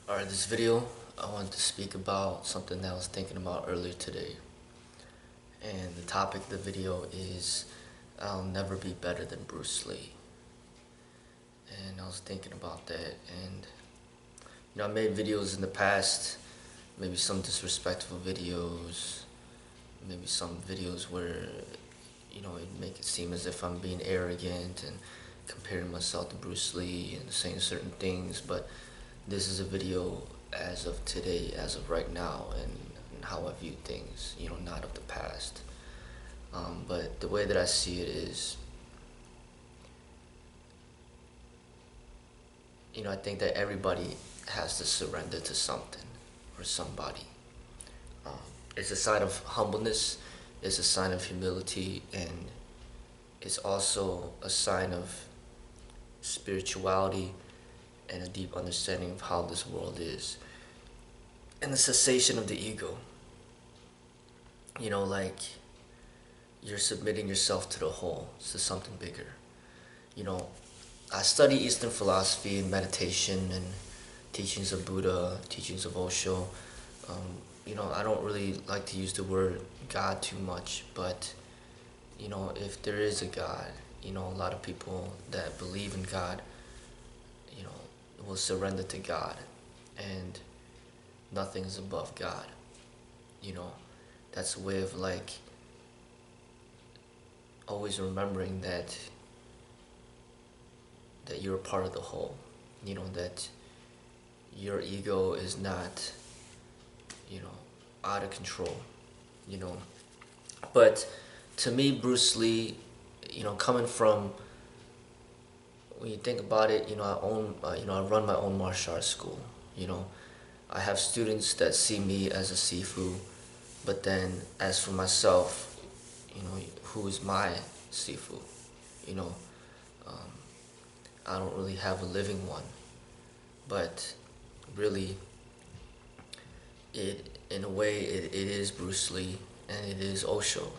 Alright, this video, I want to speak about something that I was thinking about earlier today. And the topic of the video is, I'll never be better than Bruce Lee. And I was thinking about that, and I made videos in the past, maybe some disrespectful videos, maybe some videos where, it make it seem as if I'm being arrogant and comparing myself to Bruce Lee and saying certain things, but this is a video as of today, as of right now, and how I view things, not of the past. But the way that I see it is, I think that everybody has to surrender to something or somebody. Um, it's a sign of humbleness, it's a sign of humility, and it's also a sign of spirituality and a deep understanding of how this world is. And the cessation of the ego. Like you're submitting yourself to the whole, to something bigger. You know, I study Eastern philosophy and meditation and teachings of Buddha, teachings of Osho. I don't really like to use the word God too much, but if there is a God, a lot of people that believe in God, will surrender to God, and nothing's above God. You know, that's a way of like always remembering that you're a part of the whole. That your ego is not, out of control. You know, but to me, Bruce Lee, coming from, when you think about it, I run my own martial arts school. You know, I have students that see me as a Sifu, but then as for myself, who is my Sifu? You know, um, I don't really have a living one, but really, in a way, it is Bruce Lee and it is Osho.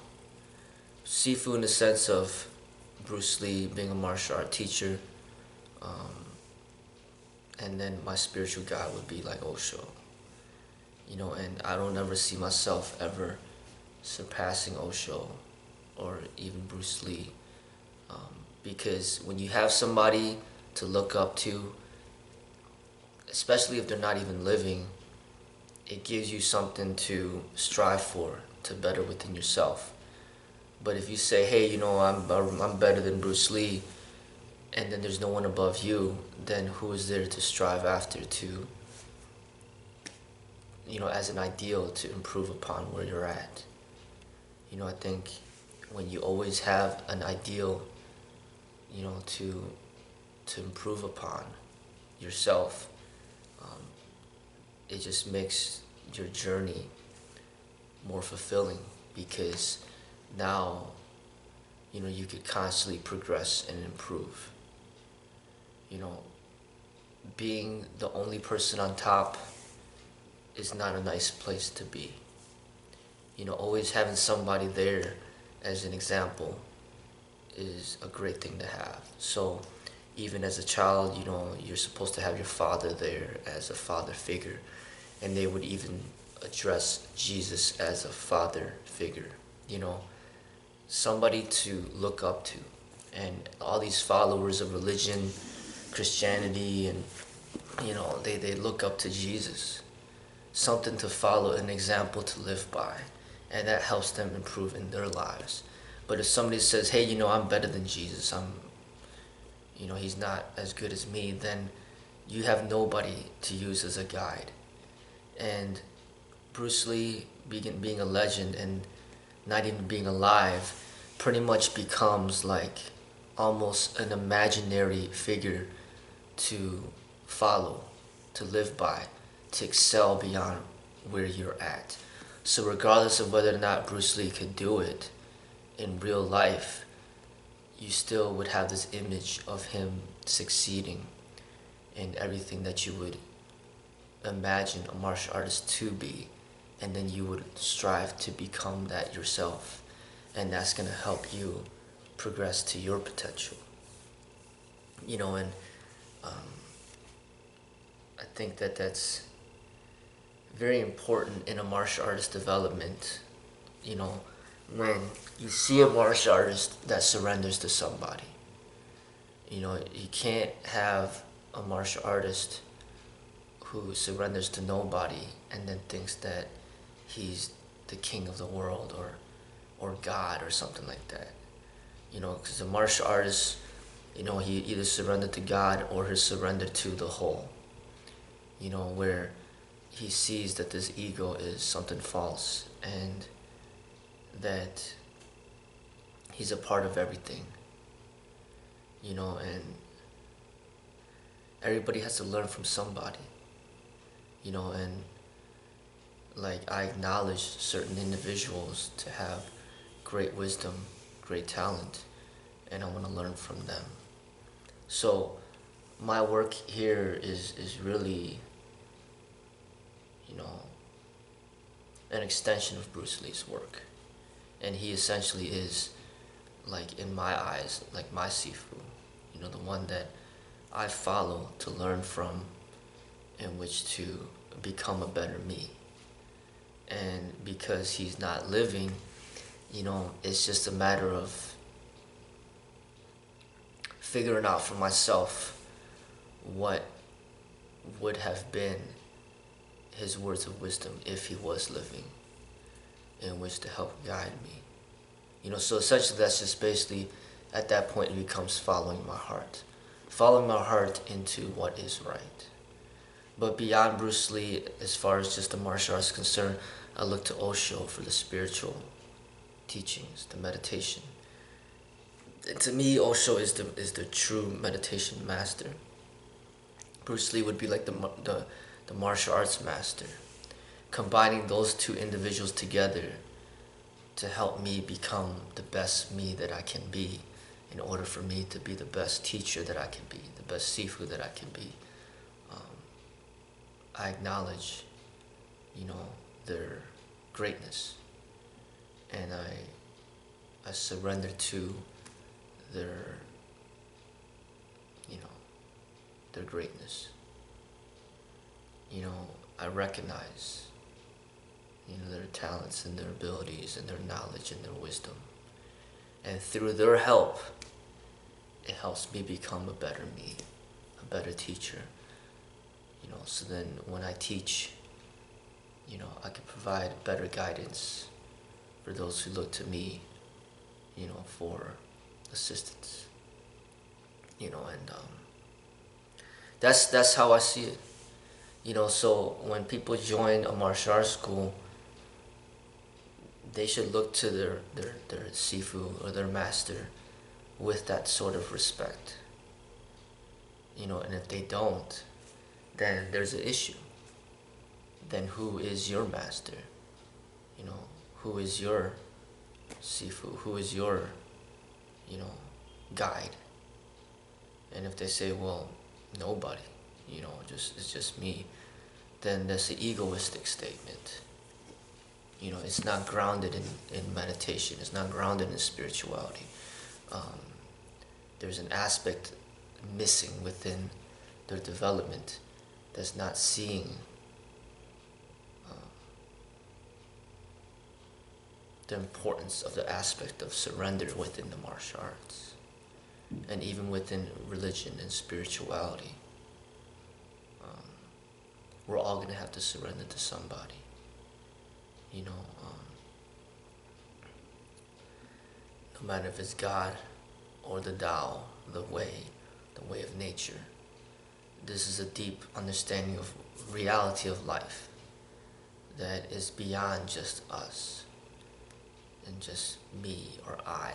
Sifu in the sense of Bruce Lee being a martial art teacher, um, and then my spiritual guide would be like Osho. And I don't ever see myself ever surpassing Osho or even Bruce Lee, because when you have somebody to look up to, especially if they're not even living, it gives you something to strive for, to better within yourself. But if you say, hey, I'm better than Bruce Lee, and then there's no one above you, then who is there to strive after, to, as an ideal to improve upon where you're at? I think when you always have an ideal, to improve upon yourself, it just makes your journey more fulfilling, because now, you could constantly progress and improve. You know, being the only person on top is not a nice place to be. Always having somebody there as an example is a great thing to have. So even as a child, you're supposed to have your father there as a father figure, and they would even address Jesus as a father figure, somebody to look up to. And all these followers of religion, Christianity, and they look up to Jesus, something to follow, an example to live by, and that helps them improve in their lives. But if somebody says, hey, I'm better than Jesus, he's not as good as me, then you have nobody to use as a guide. And Bruce Lee, being a legend and not even being alive, pretty much becomes like almost an imaginary figure to follow, to live by, to excel beyond where you're at. So regardless of whether or not Bruce Lee could do it in real life, you still would have this image of him succeeding in everything that you would imagine a martial artist to be, and then you would strive to become that yourself, and that's going to help you progress to your potential. And um, I think that that's very important in a martial artist development. You know, when you see a martial artist that surrenders to somebody, you know, you can't have a martial artist who surrenders to nobody and then thinks that he's the king of the world or God or something like that. You know, because a martial artist, you know, he either surrendered to God or he surrendered to the whole. You know, where he sees that this ego is something false and that he's a part of everything. You know, and everybody has to learn from somebody. You know, and like I acknowledge certain individuals to have great wisdom, great talent, and I want to learn from them. So my work here is really, you know, an extension of Bruce Lee's work. And he essentially is, like in my eyes, like my Sifu, you know, the one that I follow to learn from, in which to become a better me. And because he's not living, you know, it's just a matter of figuring out for myself what would have been his words of wisdom if he was living, in which to help guide me. You know, so essentially that's just basically, at that point it becomes following my heart. Following my heart into what is right. But beyond Bruce Lee, as far as just the martial arts is concerned, I look to Osho for the spiritual teachings, the meditation. And to me, Osho is the true meditation master. Bruce Lee would be like the martial arts master. Combining those two individuals together to help me become the best me that I can be, in order for me to be the best teacher that I can be, the best Sifu that I can be. I acknowledge, you know, their greatness, and I surrender to their, you know, their greatness. You know, I recognize, you know, their talents and their abilities and their knowledge and their wisdom. And through their help, it helps me become a better me, a better teacher. You know, so then when I teach, you know, I can provide better guidance for those who look to me, you know, for assistance. You know, and that's how I see it. You know, so when people join a martial arts school, they should look to their Sifu or their master with that sort of respect. You know, and if they don't, then there's an issue. Then who is your master? You know, who is your Sifu? Who is your, you know, guide? And if they say, well, nobody, you know, it's just me, then that's an egoistic statement. You know, it's not grounded in meditation. It's not grounded in spirituality. There's an aspect missing within their development that's not seeing the importance of the aspect of surrender within the martial arts, and even within religion and spirituality. We're all going to have to surrender to somebody. You know, no matter if it's God or the Tao, the way of nature. This is a deep understanding of reality of life that is beyond just us and just me or I,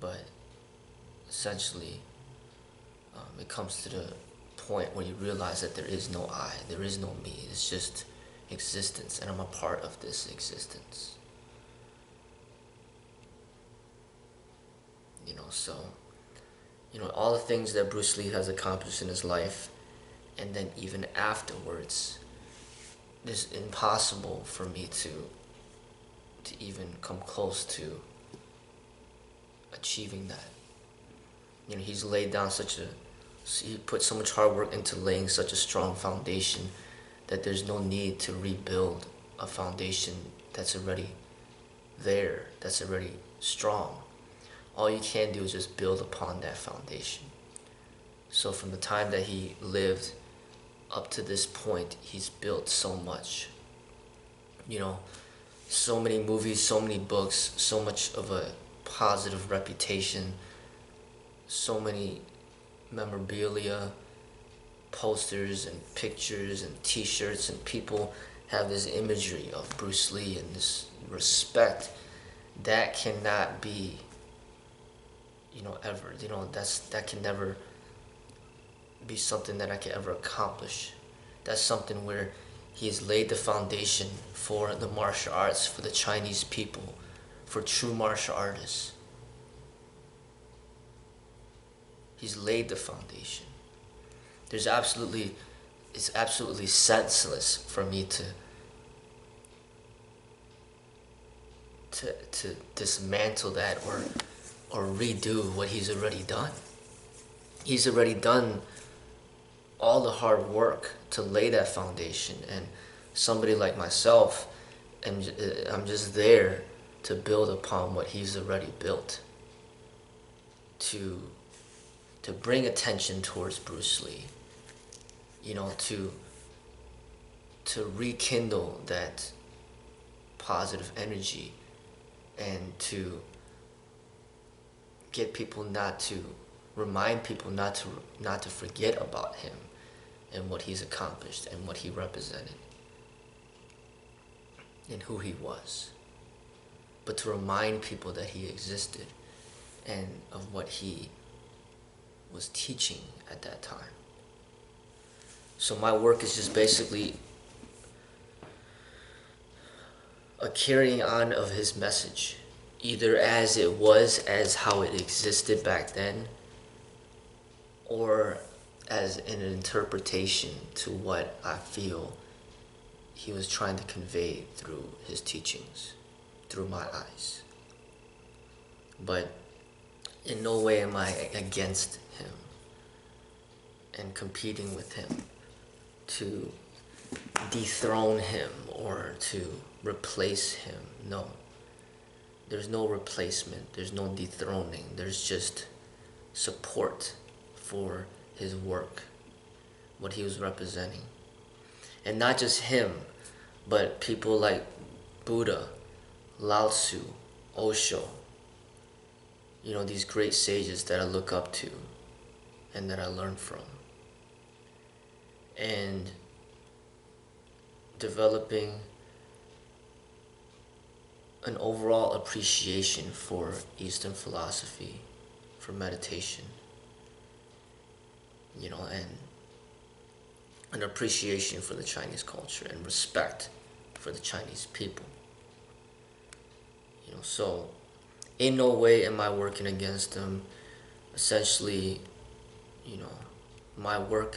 but essentially it comes to the point where you realize that there is no I, there is no me, it's just existence, and I'm a part of this existence. You know, so, you know, all the things that Bruce Lee has accomplished in his life, and then even afterwards, it's impossible for me to even come close to achieving that. You know, he's laid down such a So he put so much hard work into laying such a strong foundation that there's no need to rebuild a foundation that's already there, that's already strong. All you can do is just build upon that foundation. So from the time that he lived up to this point, he's built so much. You know, so many movies, so many books, so much of a positive reputation, so many memorabilia, posters and pictures and t-shirts, and people have this imagery of Bruce Lee and this respect that cannot be, ever, that can never be something that I can ever accomplish. That's something where he has laid the foundation for the martial arts, for the Chinese people, for true martial artists. He's laid the foundation. It's absolutely senseless for me to dismantle that or redo what he's already done. He's already done all the hard work to lay that foundation, and somebody like myself, I'm just there to build upon what he's already built, to bring attention towards Bruce Lee, to rekindle that positive energy, and to get people remind people not to forget about him and what he's accomplished and what he represented and who he was, but to remind people that he existed and of what he was teaching at that time. So my work is just basically a carrying on of his message, either as it was, as how it existed back then, or as an interpretation to what I feel he was trying to convey through his teachings, through my eyes. But in no way am I against him and competing with him to dethrone him or to replace him. No. There's no replacement. There's no dethroning. There's just support for his work, what he was representing. And not just him, but people like Buddha, Lao Tzu, Osho, these great sages that I look up to and that I learn from. And developing an overall appreciation for Eastern philosophy, for meditation, and an appreciation for the Chinese culture and respect for the Chinese people. So in no way am I working against them. Essentially, my work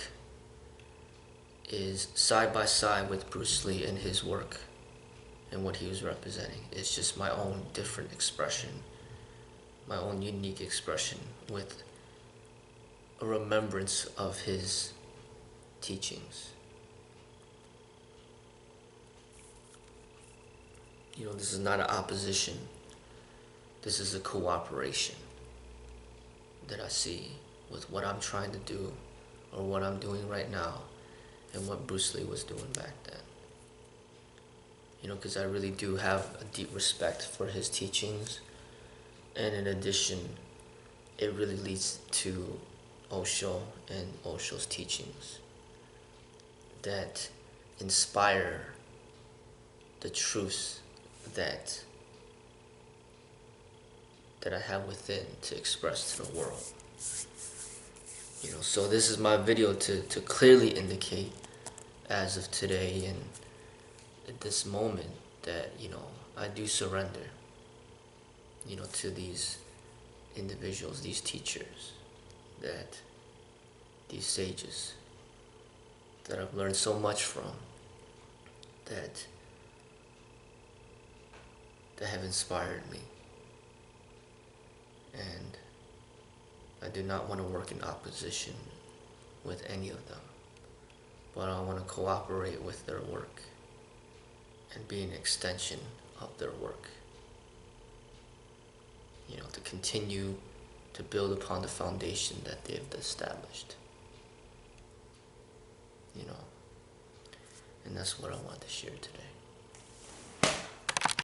is side by side with Bruce Lee and his work and what he was representing. It's just my own different expression, my own unique expression with a remembrance of his teachings. This is not an opposition. This is a cooperation that I see with what I'm trying to do or what I'm doing right now and what Bruce Lee was doing back then. Because I really do have a deep respect for his teachings. And in addition, it really leads to Osho and Osho's teachings that inspire the truths that I have within to express to the world. So this is my video to clearly indicate, as of today and at this moment, that I do surrender to these individuals, these teachers, that these sages that I've learned so much from, that have inspired me. And I do not want to work in opposition with any of them, but I want to cooperate with their work and be an extension of their work. You know, to continue to build upon the foundation that they've established. You know, and that's what I want to share today.